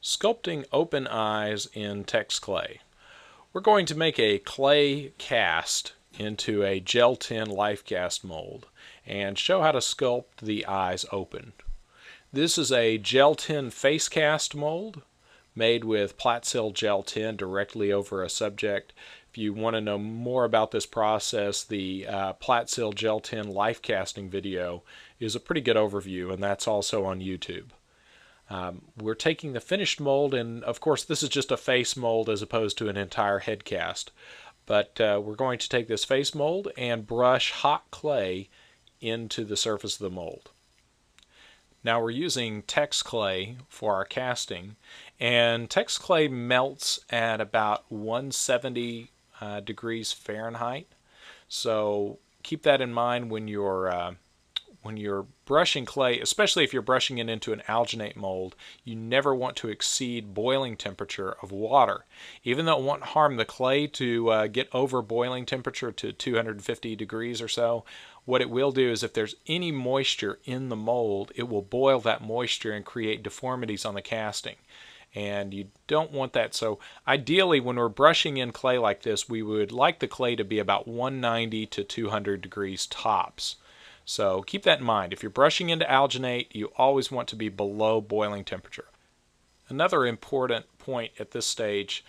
Sculpting open eyes in text clay. We're going to make a clay cast into a gel tin life cast mold and show how to sculpt the eyes open. This is a gel tin face cast mold made with Platsil gel tin directly over a subject. If you want to know more about this process, the Platsil gel tin life casting video is a pretty good overview, and that's also on YouTube. We're taking the finished mold, and of course this is just a face mold as opposed to an entire head cast. But we're going to take this face mold and brush hot clay into the surface of the mold. Now we're using text clay for our casting, and text clay melts at about 170 degrees Fahrenheit. So keep that in mind when you're brushing clay, especially if you're brushing it into an alginate mold. You never want to exceed boiling temperature of water. Even though it won't harm the clay to get over boiling temperature to 250 degrees or so, what it will do is if there's any moisture in the mold, it will boil that moisture and create deformities on the casting. And you don't want that. So ideally, when we're brushing in clay like this, we would like the clay to be about 190 to 200 degrees tops. So keep that in mind. If you're brushing into alginate, you always want to be below boiling temperature. Another important point at this stage,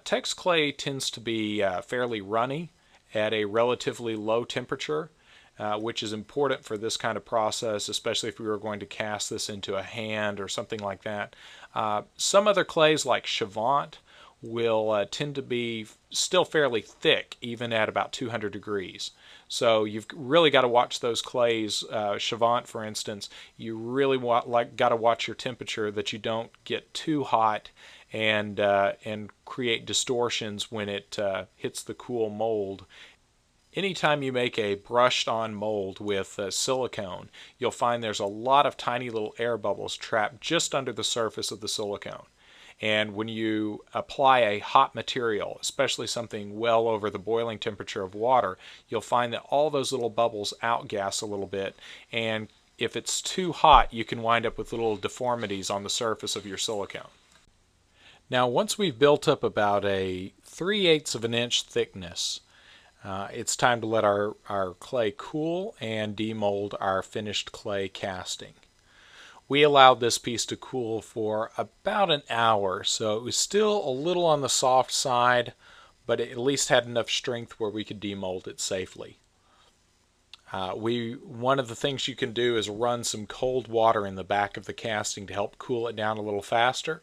text clay tends to be fairly runny at a relatively low temperature, which is important for this kind of process, especially if we were going to cast this into a hand or something like that. Some other clays like Chavant will tend to be still fairly thick even at about 200 degrees. So you've really got to watch those clays. Chavant, for instance, you really got to watch your temperature that you don't get too hot and create distortions when it hits the cool mold. Anytime you make a brushed on mold with silicone, you'll find there's a lot of tiny little air bubbles trapped just under the surface of the silicone. And when you apply a hot material, especially something well over the boiling temperature of water, you'll find that all those little bubbles outgas a little bit, and if it's too hot, you can wind up with little deformities on the surface of your silicone. Now, once we've built up about a 3/8 of an inch thickness, it's time to let our clay cool and demold our finished clay casting. We allowed this piece to cool for about an hour, so it was still a little on the soft side, but it at least had enough strength where we could demold it safely. One of the things you can do is run some cold water in the back of the casting to help cool it down a little faster,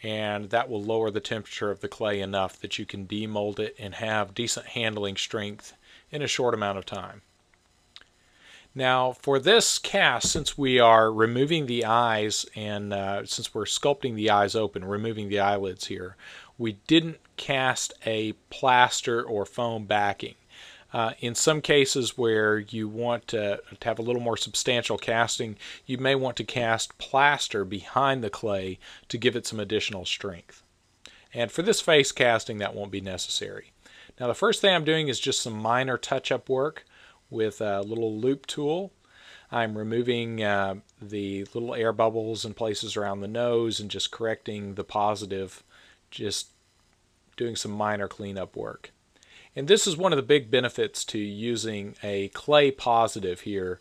and that will lower the temperature of the clay enough that you can demold it and have decent handling strength in a short amount of time. Now for this cast, since we are removing the eyes and since we're sculpting the eyes open, removing the eyelids here, we didn't cast a plaster or foam backing. In some cases where you want to have a little more substantial casting, you may want to cast plaster behind the clay to give it some additional strength. And for this face casting, that won't be necessary. Now the first thing I'm doing is just some minor touch-up work with a little loop tool. I'm removing the little air bubbles in places around the nose and just correcting the positive, just doing some minor cleanup work. And this is one of the big benefits to using a clay positive here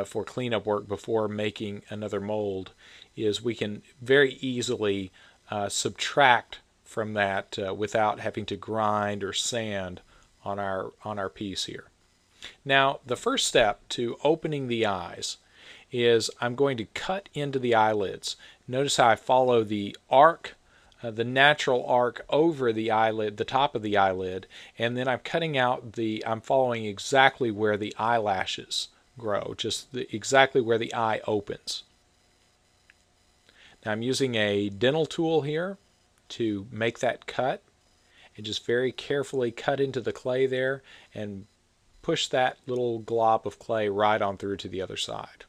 for cleanup work before making another mold, is we can very easily subtract from that without having to grind or sand on our piece here. Now the first step to opening the eyes is I'm going to cut into the eyelids. Notice how I follow the arc, the natural arc over the eyelid, the top of the eyelid, and then I'm cutting out I'm following exactly where the eyelashes grow, just exactly where the eye opens. Now I'm using a dental tool here to make that cut, and just very carefully cut into the clay there and push that little glob of clay right on through to the other side.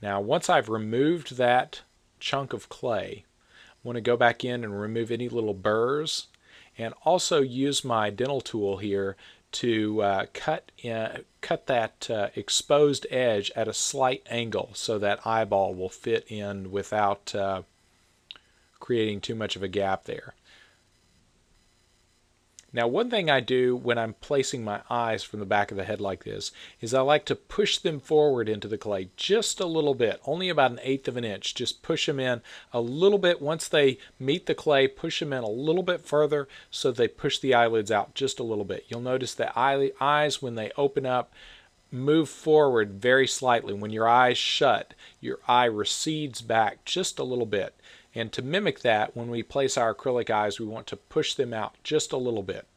Now once I've removed that chunk of clay, I want to go back in and remove any little burrs and also use my dental tool here to cut that exposed edge at a slight angle so that eyeball will fit in without creating too much of a gap there. Now, one thing I do when I'm placing my eyes from the back of the head like this is I like to push them forward into the clay just a little bit, only about 1/8 of an inch. Just push them in a little bit. Once they meet the clay, push them in a little bit further so they push the eyelids out just a little bit. You'll notice the eyes, when they open up, move forward very slightly. When your eyes shut, your eye recedes back just a little bit. And to mimic that, when we place our acrylic eyes, we want to push them out just a little bit.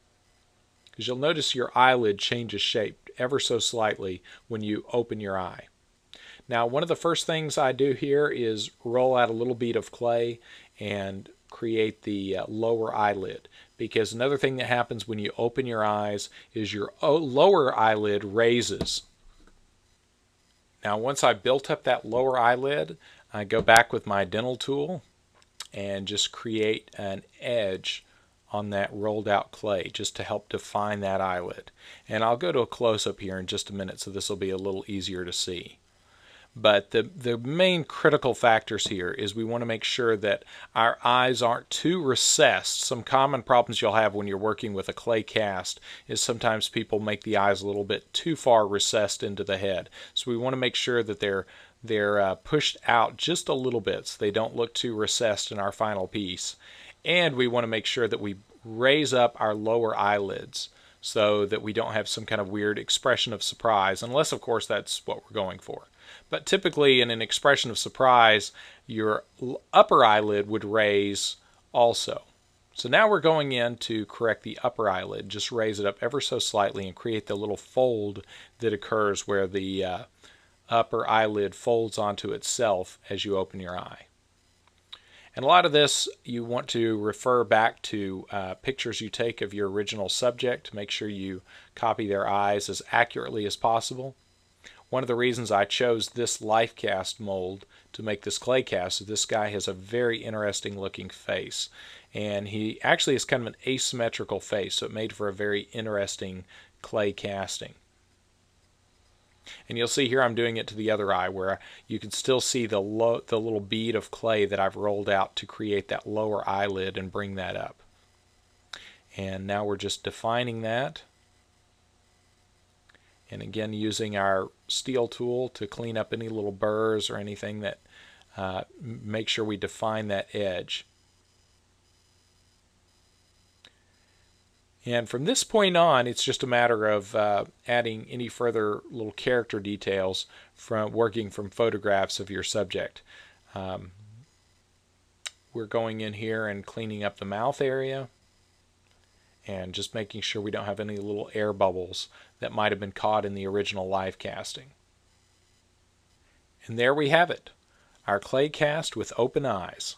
Because you'll notice your eyelid changes shape ever so slightly when you open your eye. Now, one of the first things I do here is roll out a little bead of clay and create the lower eyelid. Because another thing that happens when you open your eyes is your lower eyelid raises. Now, once I've built up that lower eyelid, I go back with my dental tool and just create an edge on that rolled out clay just to help define that eyelid. And I'll go to a close-up here in just a minute, so this will be a little easier to see. But the main critical factors here is we want to make sure that our eyes aren't too recessed. Some common problems you'll have when you're working with a clay cast is sometimes people make the eyes a little bit too far recessed into the head. So we want to make sure that they're pushed out just a little bit so they don't look too recessed in our final piece. And we want to make sure that we raise up our lower eyelids so that we don't have some kind of weird expression of surprise, unless of course that's what we're going for. But typically in an expression of surprise, your upper eyelid would raise also. So now we're going in to correct the upper eyelid. Just raise it up ever so slightly and create the little fold that occurs where the upper eyelid folds onto itself as you open your eye. And a lot of this you want to refer back to pictures you take of your original subject to make sure you copy their eyes as accurately as possible. One of the reasons I chose this life cast mold to make this clay cast is this guy has a very interesting looking face. And he actually is kind of an asymmetrical face, so it made for a very interesting clay casting. And you'll see here I'm doing it to the other eye where you can still see the little bead of clay that I've rolled out to create that lower eyelid and bring that up. And now we're just defining that. And again, using our steel tool to clean up any little burrs or anything that make sure we define that edge. And from this point on, it's just a matter of adding any further little character details from working from photographs of your subject. We're going in here and cleaning up the mouth area and just making sure we don't have any little air bubbles that might have been caught in the original live casting. And there we have it, our clay cast with open eyes.